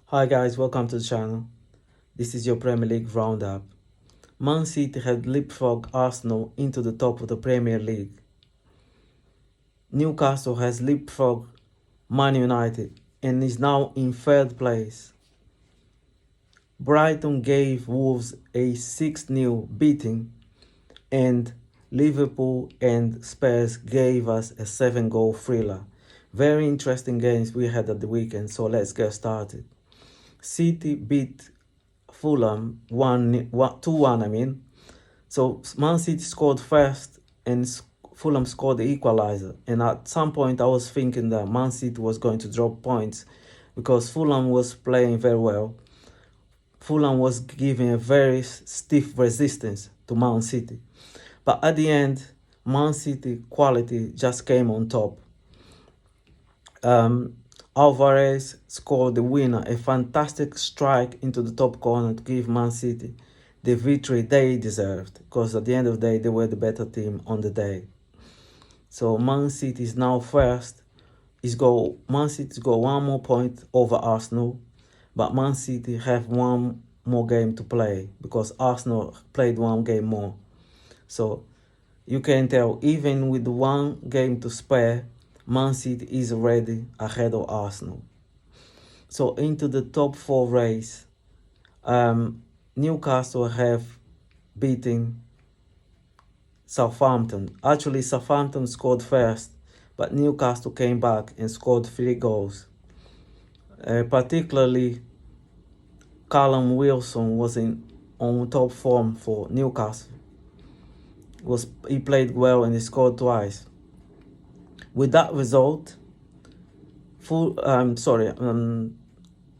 Hi guys, welcome to the channel. This is your Premier League roundup. Man City had leapfrogged Arsenal into the top of the Premier League. Newcastle has leapfrogged Man United and is now in third place. Brighton gave Wolves a 6-0 beating, and Liverpool and Spurs gave us a 7-goal thriller. Very interesting games we had at the weekend, so let's get started. City beat Fulham 2-1. So Man City scored first and Fulham scored the equalizer. And at some point I was thinking that Man City was going to drop points because Fulham was playing very well. Fulham was giving a very stiff resistance to Man City. But at the end, Man City quality just came on top. Alvarez scored the winner, a fantastic strike into the top corner to give Man City the victory they deserved, because at the end of the day, they were the better team on the day. So Man City is now first. Man City's got one more point over Arsenal, but Man City have one more game to play because Arsenal played one game more. So you can tell, even with one game to spare, Man City is already ahead of Arsenal. So into the top 4 race, Newcastle have beaten Southampton. Actually, Southampton scored first, but Newcastle came back and scored 3 goals. Particularly, Callum Wilson was on top form for Newcastle. He played well and he scored twice. With that result,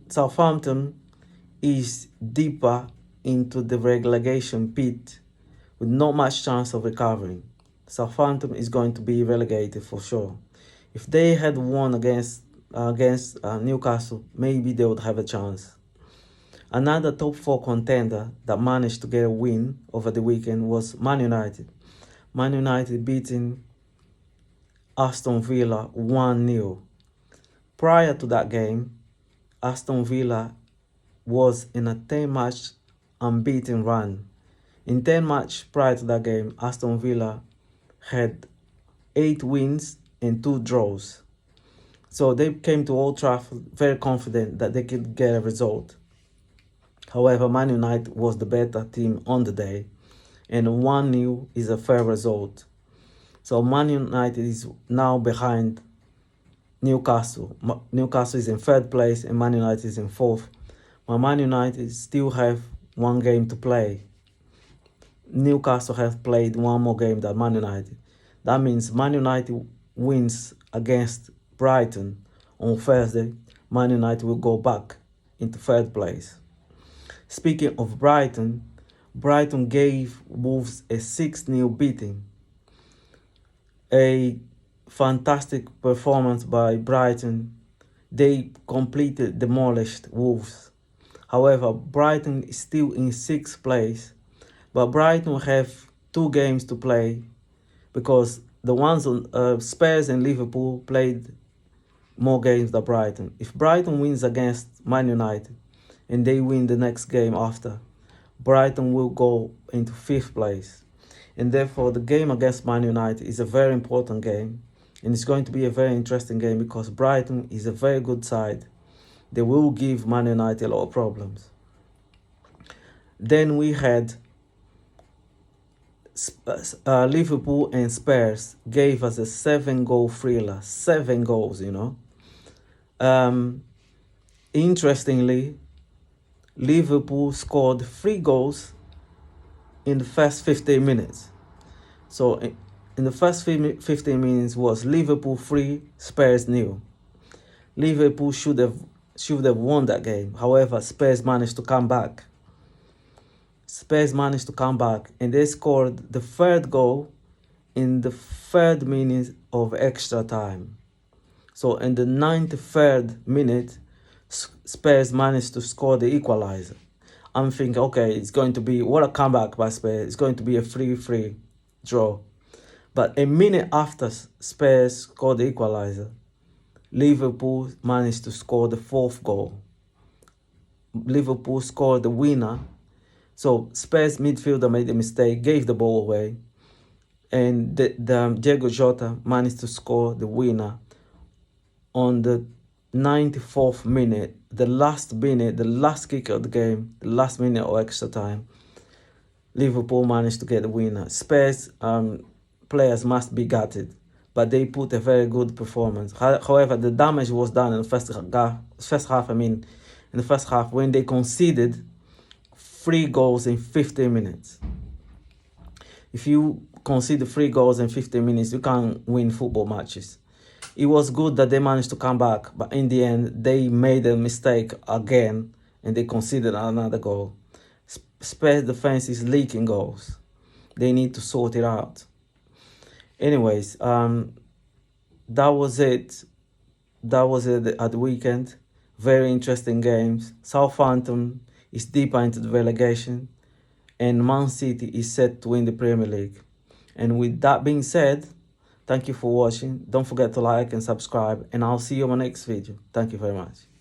Southampton is deeper into the relegation pit with not much chance of recovering. Southampton is going to be relegated for sure. If they had won against Newcastle, maybe they would have a chance. Another top 4 contender that managed to get a win over the weekend was Man United. Man United beating Aston Villa 1-0. Prior to that game, Aston Villa was in a 10-match unbeaten run. In 10 matches prior to that game, Aston Villa had 8 wins and 2 draws. So they came to Old Trafford very confident that they could get a result. However, Man United was the better team on the day, and 1-0 is a fair result. So Man United is now behind Newcastle. Newcastle is in 3rd place and Man United is in 4th. But Man United still have one game to play. Newcastle have played one more game than Man United. That means Man United wins against Brighton on Thursday. Man United will go back into 3rd place. Speaking of Brighton, Brighton gave Wolves a 6-0 beating. A fantastic performance by Brighton. They completely demolished Wolves. However, Brighton is still in 6th place, but Brighton have 2 games to play because the ones on Spurs and Liverpool played more games than Brighton. If Brighton wins against Man United and they win the next game after, Brighton will go into 5th place. And therefore, the game against Man United is a very important game. And it's going to be a very interesting game because Brighton is a very good side. They will give Man United a lot of problems. Then we had Liverpool and Spurs gave us a 7-goal thriller. 7 goals, Interestingly, Liverpool scored 3 goals in the first 15 minutes. So in the first 15 minutes was Liverpool 3, Spurs 0. Liverpool should have won that game. However, Spurs managed to come back. And they scored the 3rd goal in the 3rd minute of extra time. So in the 93rd minute, Spurs managed to score the equalizer. I'm thinking, okay, it's going to be, what a comeback by Spurs. It's going to be a 3-3 draw. But a minute after Spurs scored the equalizer, Liverpool managed to score the 4th goal. Liverpool scored the winner. So Spurs midfielder made a mistake, gave the ball away, and the Diego Jota managed to score the winner on the 94th minute, the last kick of the game, the last minute of extra time. Liverpool managed to get the winner. Spurs players must be gutted, but they put a very good performance. However, the damage was done in the first half. In the first half, when they conceded 3 goals in 15 minutes. If you concede 3 goals in 15 minutes, you can't win football matches. It was good that they managed to come back, but in the end, they made a mistake again and they conceded another goal. Spurs defense is leaking goals. They need to sort it out. Anyways, that was it. That was it at the weekend. Very interesting games. Southampton is deeper into the relegation, and Man City is set to win the Premier League. And with that being said, thank you for watching. Don't forget to like and subscribe, and I'll see you on my next video. Thank you very much.